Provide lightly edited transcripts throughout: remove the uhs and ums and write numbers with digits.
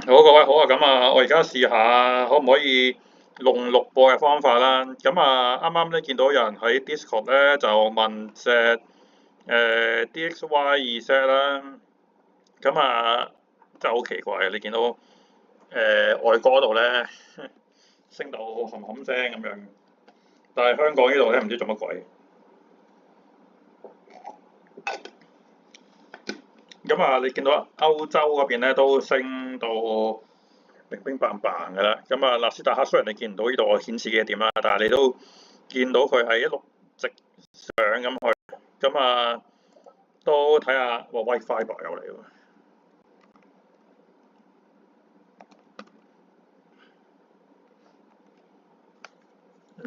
好，各位好啊，咁啊，我而家試下可唔可以用錄播嘅方法啦。咁啊，啱啱咧見到有人喺 Discord 咧就問隻DXY Z 啦。咁啊，真係好奇怪嘅，你見到外國嗰度咧升到冚冚聲咁樣，但係香港呢度咧唔知做乜鬼。咁啊，你見到歐洲嗰邊咧都升到乒乒乓乓嘅啦。咁啊，納斯達克雖然你見唔到呢度我顯示嘅點啦，但係你都見到佢係一路直上咁去。咁啊，都睇下哇，WiFi 又嚟喎。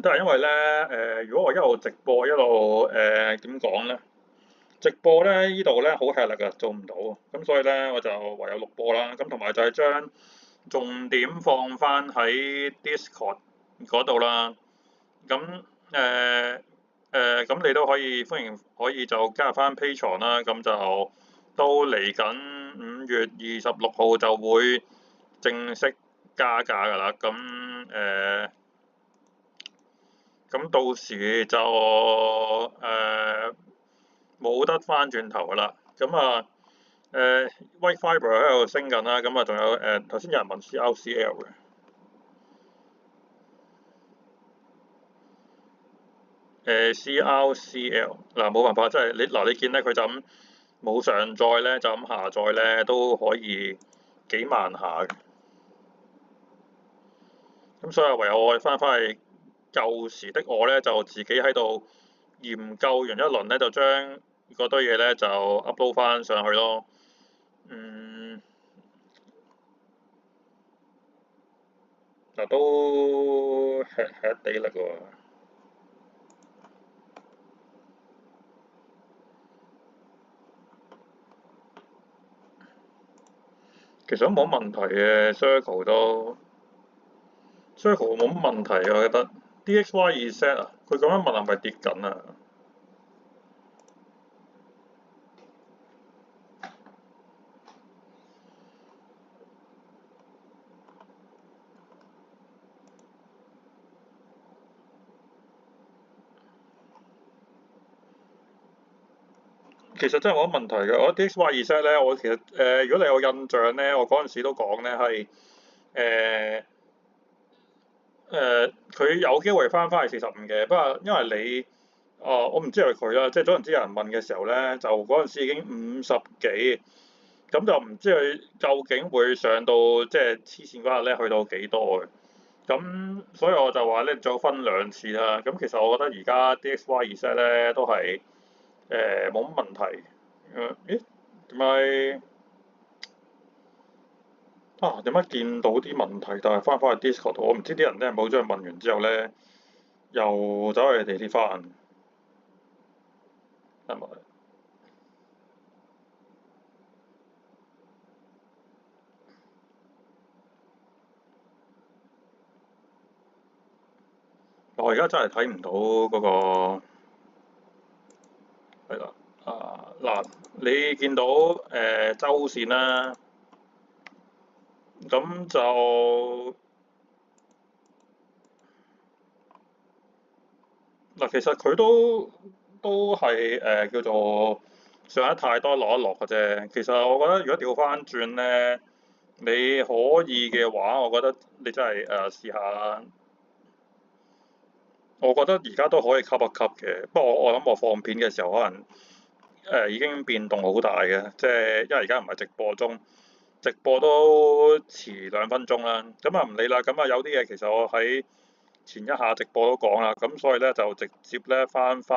都係因為咧如果我一路直播一路點講咧？直播咧呢度咧好吃力啊，做唔到，咁所以咧我就唯有錄播啦。咁同埋就係將重點放翻喺 Discord 嗰度啦。咁咁你都可以歡迎可以就加入翻 Patreon 啦。咁就都嚟緊5月26號就會正式加價㗎啦。咁到時就冇得翻轉頭㗎啦。咁啊White Fiber 喺度升緊啦。咁啊仲有頭先有人問 CRCL 嘅。CRCL 嗱冇辦法，即係你見咧佢就咁冇上載咧，就咁下載咧都可以幾萬下嘅。咁所以唯有我翻去舊時的我咧，就自己喺度研究完一輪咧，就將嗰堆嘢咧就 upload 翻上去咯。嗱都吃地力喎。其實都冇問題嘅，Circle 都 Circle 冇乜問題嘅，我覺得。DXY Z 啊，佢咁樣問係咪跌緊啊？其實真係冇乜問題嘅。我 DXY Z 咧，我其實如果你有印象咧，我嗰陣時都講咧係佢有機會翻去45嘅。不過因為你我唔知係佢啦，即係總言之有人問嘅時候咧，就嗰陣時已經50幾，咁就唔知佢究竟會上到即係黐線嗰日咧去到幾多嘅。咁所以我就話咧，再分兩次啦。咁其實我覺得而家 DXY Z 咧都係冇乜問題。咦？點解點解見到啲問題，但係翻去 Discord 度，我唔知啲人咧冇將佢問完之後咧，又走去地鐵翻，係咪？我而家真係睇唔到嗰個係啦。嗱，你見到周線啦，咁就嗱，其實佢都係叫做上得太多落一落嘅啫。其實我覺得如果調翻轉咧，你可以嘅話，我覺得你真係試下啦。我覺得而家都可以吸一吸嘅。不過我諗我放片嘅時候可能已經變動好大嘅，即係因為而家唔係直播中，直播都遲2分鐘啦。咁啊唔理啦。咁啊有啲嘢其實我喺前一下直播都講啦。咁所以咧就直接咧翻去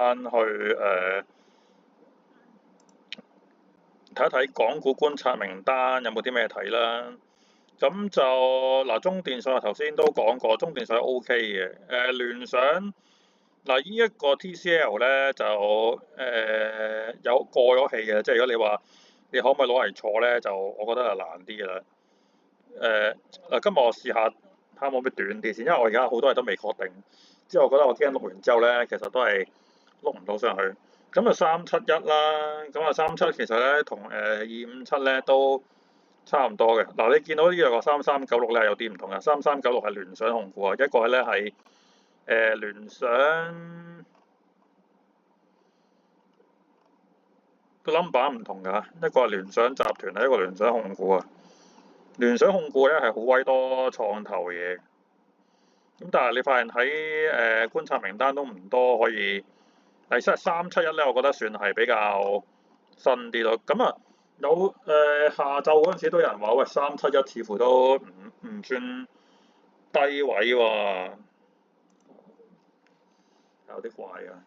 睇一睇港股觀察名單有冇啲咩睇啦。咁就嗱，中電信頭先都講過，中電信 OK 嘅。聯想嗱，依一個 TCL 咧就有過咗氣嘅。即係如果你話你可唔可以攞嚟坐咧，就我覺得係難啲嘅啦。今日我試下睇下可唔可以短啲先，因為我而家好多嘢都未確定。之後我覺得我驚錄完之後咧，其實都係碌唔到上去。咁啊371啦，咁啊37其實咧同257咧都差唔多嘅。嗱，你見到呢兩個3396咧有啲唔同嘅，3396係聯想控股啊，一個咧係聯想個 number 唔同㗎，一個係聯想集團，一個聯想控股啊。聯想控股咧係好威多創投嘢，咁但係你發現喺觀察名單都唔多可以。第371咧，我覺得算係比較新啲咯。咁啊，有下晝嗰陣時都有人話喂371似乎都唔算低位喎，有啲怪啊。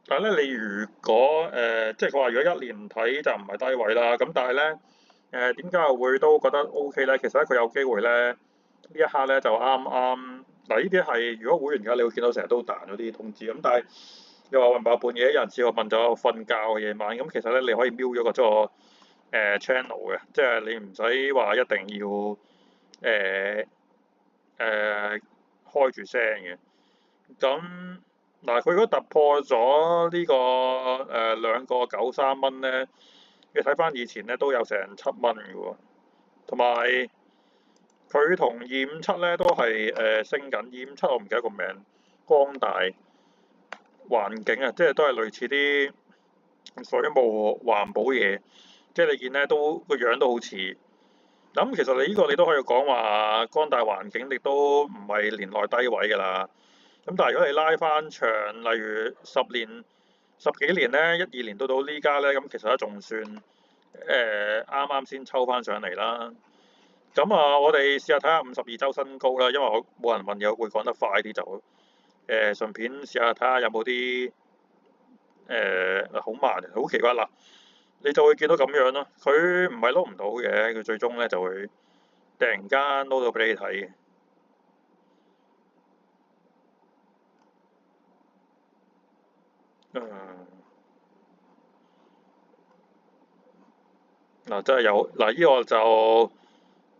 但係咧，你如果即係佢話如果一年睇就唔係低位啦。咁但係咧點解我會都覺得 OK 咧？其實咧佢有機會咧呢一刻咧就啱啱嗱，呢啲係如果會員嘅你會見到成日都彈咗啲通知咁，但係又話雲白半夜有人試過問咗瞓覺嘅夜晚咁，其實咧你可以瞄咗個channel 嘅，即係你唔使話一定要開住聲嘅。咁嗱，佢如果突破咗呢個2個93蚊咧，你睇翻以前咧都有成7蚊嘅喎，同埋佢同257咧都係升緊，257我唔記得個名，光大環境啊，即係都係類似啲水務環保嘢，即係你見咧都個樣都好似。咁其實你呢個你都可以講話光大環境亦都唔係年內低位㗎啦。咁但係如果你拉翻長，例如十幾年咧，12年到呢家咧，咁其實都仲算啱啱先抽翻上嚟啦。咁啊，我哋試下睇下52週新高啦，因為我冇人問嘢，會講得快啲就順便試下睇下有冇啲好慢，好奇怪啦，你就會見到咁樣咯。佢唔係撈唔到嘅，佢最終咧就會突然間撈到俾你睇嘅。嗱，真係有嗱，呢個就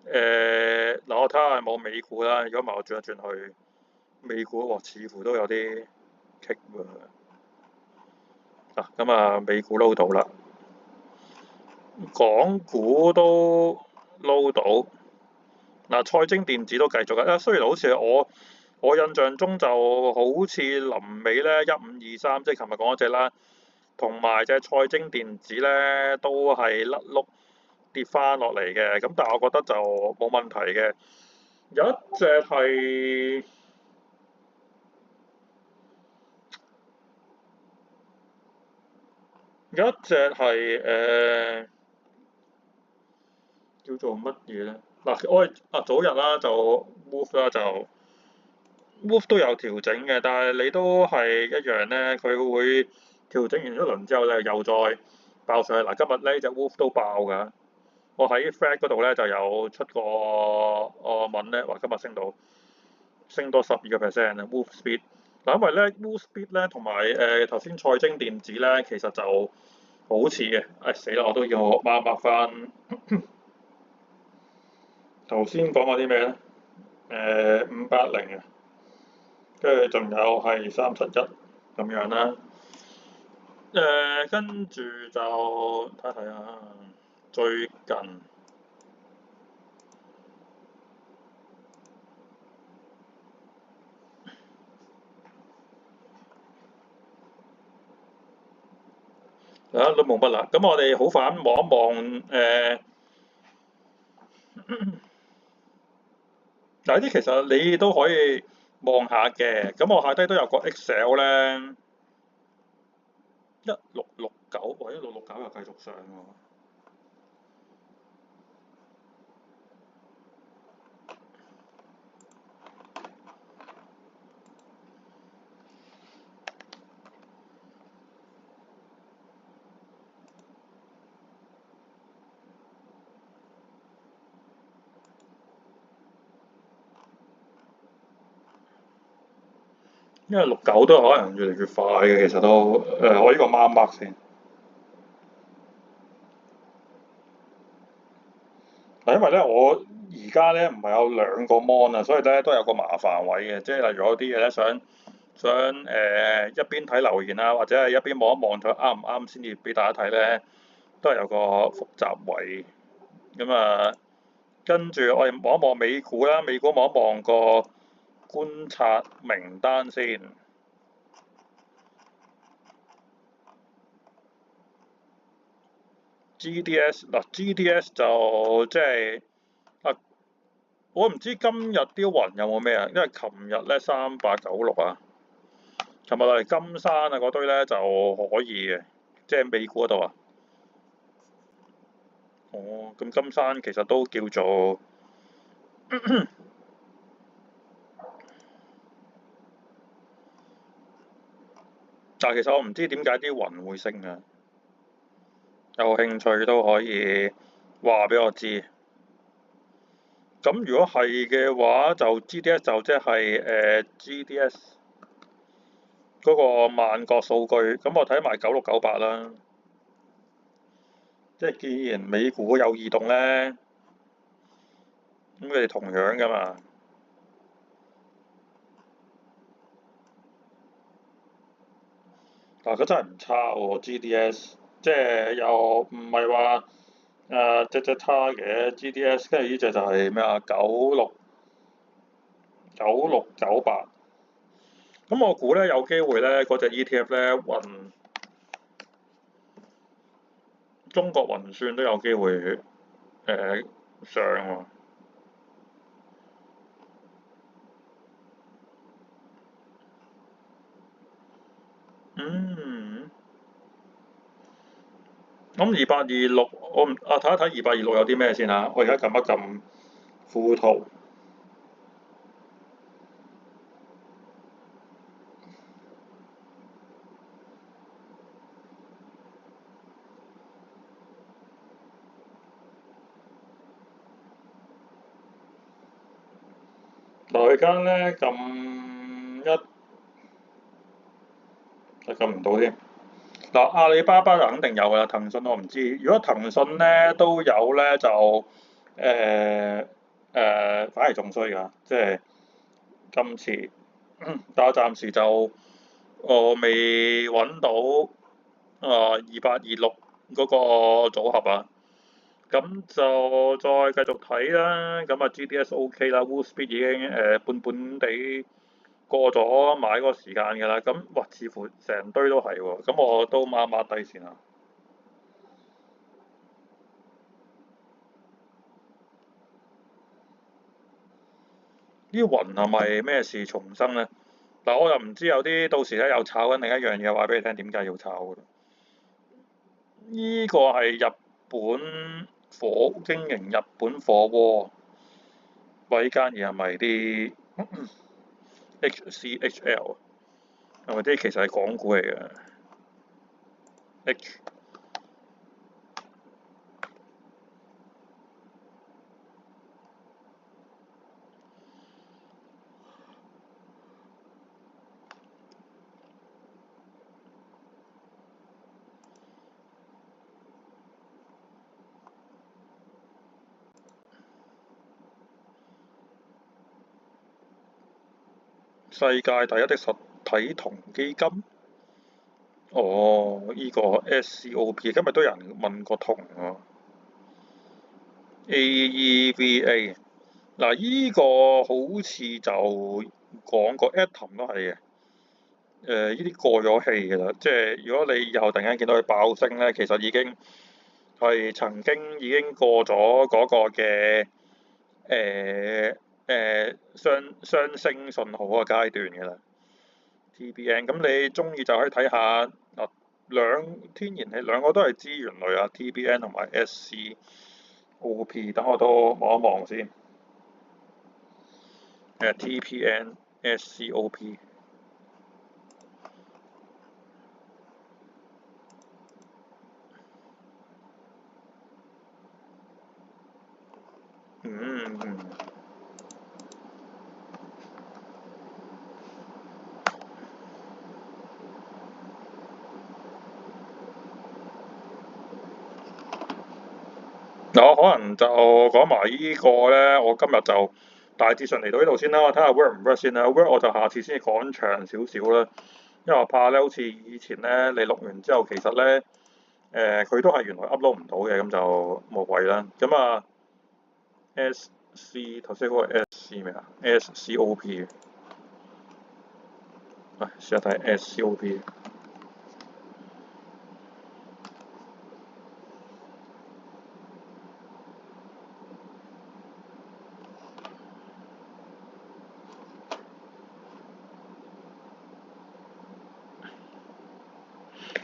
嗱，我睇下有冇美股啦。如果唔係，我轉一轉去美股喎，似乎都有啲棘喎。嗱，咁啊，美股撈到啦，港股都撈到。嗱，賽晶電子都繼續嘅。雖然好似我印象中就好似臨尾咧1523，即係琴日講嗰隻啦，同埋隻賽晶電子咧都係甩碌跌翻落嚟嘅。咁但係我覺得就冇問題嘅。有一隻係叫做乜嘢咧？嗱，我早日啦就 move 啦就 move 都有調整嘅，但係你都係一樣咧，佢會調整完一輪之後咧又再爆上去。嗱，今日呢隻 move 都爆㗎。我喺 Fred 嗰度咧就有出個文咧，話今日升多12%啊 move speed。嗱，因為咧 move speed 咧同埋頭先賽晶電子咧其實就好似嘅。死啦！我都要抹翻頭先講過啲咩咧？580啊，跟住仲有係371咁樣啦。跟住就睇睇下最近。都冇乜啦。咁我哋好快望一望嗱，呢啲其實你都可以望下嘅。咁我下低都有個 Excel 咧，1669或者1669又繼續上喎。因為69都可能越嚟越快嘅，其實都我呢個 mark 先。嗱，因為咧我而家咧唔係有兩個 mon 啊，所以咧都有個麻煩位嘅，即係例如有啲嘢咧想一邊睇留言啊，或者係一邊望一望佢啱唔啱先至俾大家睇咧，都係有個複雜位。咁啊，跟住我哋望一望美股啦，美股望一望個觀察名單先。GDS 嗱，GDS 就即係啊，我唔知今日啲雲有冇咩啊，因為琴日咧3896啊，琴日嚟金山啊嗰堆咧就可以嘅，即係美股嗰度啊。哦，咁金山其實都叫做，但係其實我唔知點解啲雲會升啊，有興趣都可以話俾我知。咁如果係嘅話，就 GDS 就即係GDS 嗰個萬國數據，咁我睇埋9698啦。即係既然美股有異動咧，咁佢哋同樣噶嘛。但係佢真係唔差喎，GDS，即係又唔係話隻差嘅 GDS，跟住呢隻就係咩啊9698。咁我估咧有機會咧嗰隻 ETF 咧中國雲算都有機會上喎。嗯，咁2826，我唔睇一睇2826有啲咩先啊？我而家撳一撳富途。嗱，我而家咧撳唔到添。嗱，阿里巴巴就肯定有㗎啦，騰訊我唔知。如果騰訊咧都有咧，就反而仲衰㗎，即係今次。但我暫時就我未揾到2826嗰個組合啊。咁就再繼續睇啦。咁啊 GDS OK 啦，Wolfspeed 已經半半地過咗買嗰個時間㗎啦。咁哇，似乎成堆都係喎。咁我都抹低先啦。啲雲係咪咩事重生咧？嗱，我又唔知有啲到時咧又炒緊另一樣嘢，話俾你聽點解要炒㗎。呢個係日本經營日本火鍋，喂，呢間嘢係咪啲 HCHL？係咪啲其實係港股嚟嘅？H 世界第一的實體銅基金。哦，呢個 SCOP 今日都有人問過銅喎。AEVA 嗱，依個好似就講過 Atom 都係嘅。呢啲過咗氣㗎啦，即係如果你以後突然間見到佢爆升咧，其實已經係曾經已經過咗嗰個嘅雙升信號嗰個階段㗎啦。TBN 咁你中意就可以睇下嗱，天然氣兩個都係資源類啊，TBN 同埋 SCOP，等我都望一望先。TPN SCOP。嗯。嗱，嗱，我可能就講埋依個咧，我今日就大致上嚟到呢度先啦，我睇下 work 唔 work 先啦。work 我就下次先至講長少少啦，因為我怕咧，好似以前咧，你錄完之後其實咧，佢都係原來 upload 唔到嘅，咁就無謂啦。咁啊，SC 頭先嗰個 SC 咩啊？SCOP 啊，試下睇 SCOP。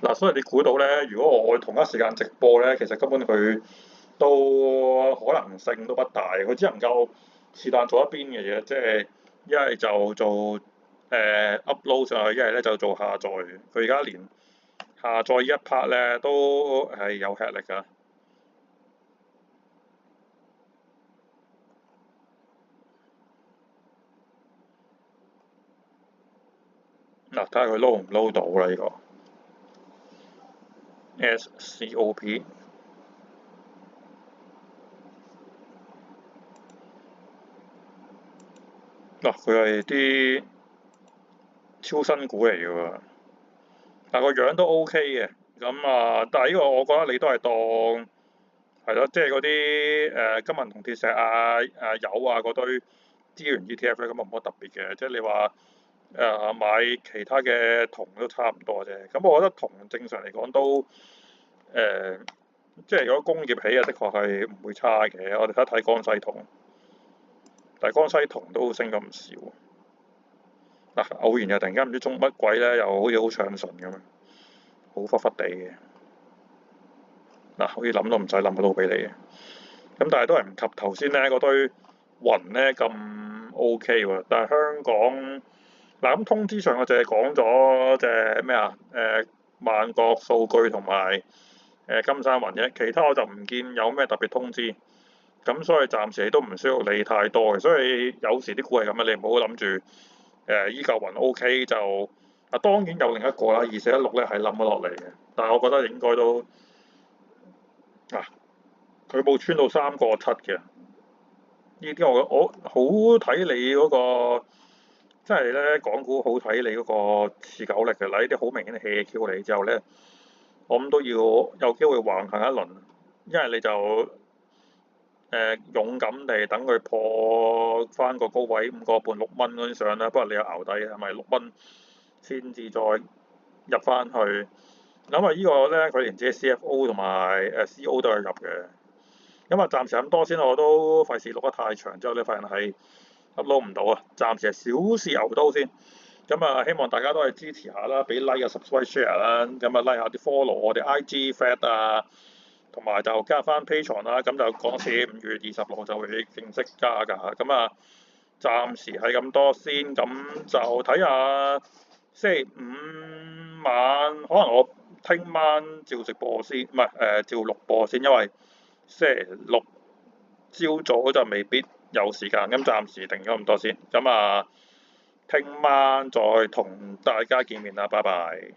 嗱，所以你估到咧，如果我同一時間直播咧，其實根本佢都可能性都不大，佢只能夠是但做一邊嘅嘢，即係一係就做upload 上去，一係咧就做下載。佢而家連下載一 part 咧都係有吃力㗎。嗱，睇下佢 load 唔 load 到啦呢個 SCOP。嗱，佢係啲超新股嚟㗎喎，但個樣都 OK 嘅。咁啊，但係呢個我覺得你都係當係咯，即係嗰啲金銀銅鐵石啊、油啊嗰堆資源 ETF 咧，咁啊冇乜特別嘅。即係你話買其他嘅銅都差唔多啫。咁我覺得銅正常嚟講都即係如果工業起啊，的確係唔會差嘅。我哋睇一睇江西銅，但係江西銅都升咗唔少。嗱，偶然又突然間唔知中乜鬼咧，又好似好暢順咁樣，好忽忽地嘅。嗱，好似諗都唔使諗到俾你嘅。咁但係都係唔及頭先咧嗰堆雲咧咁 OK 喎。但係香港嗱，咁通知上我淨係講咗隻咩啊？萬國數據同埋金山雲啫，其他我就唔見有咩特別通知。咁所以暫時都唔需要理太多嘅。所以有時啲股係咁啊，你唔好諗住依嚿雲 OK 就當然有另一個啦，2416咧係冧咗落嚟嘅，但係我覺得應該都佢冇穿到3.7嘅。呢啲我好睇你嗰個，即係咧港股好睇你嗰個持久力嘅啦。呢啲好明顯係 hea Q 嚟之後咧，我諗都要有機會橫行一輪，因為你就勇敢地等佢破翻個高位5.5、6蚊嗰啲上啦。不過你有熬底係咪6蚊先至再入翻去？諗下依個咧，佢連自己 CFO 同埋CEO 都係入嘅。咁暫時咁多先，我都費事錄得太長，之後咧發現係 upload 唔到啊。暫時係小試牛刀先。希望大家都係支持下啦，俾 like 啊、subscribe、share 啦。like 下啲 follow 我哋 IG、Fat 啊，同埋就加翻 Patreon 啦。咁就講次5月26就會正式加㗎。暫時係咁多先。咁就睇下星期五晚，可能我聽晚照直播先，唔係照錄播先，因為星期六朝早就未必有時間。暫時定咗咁多先。聽晚再同大家見面啦，拜拜。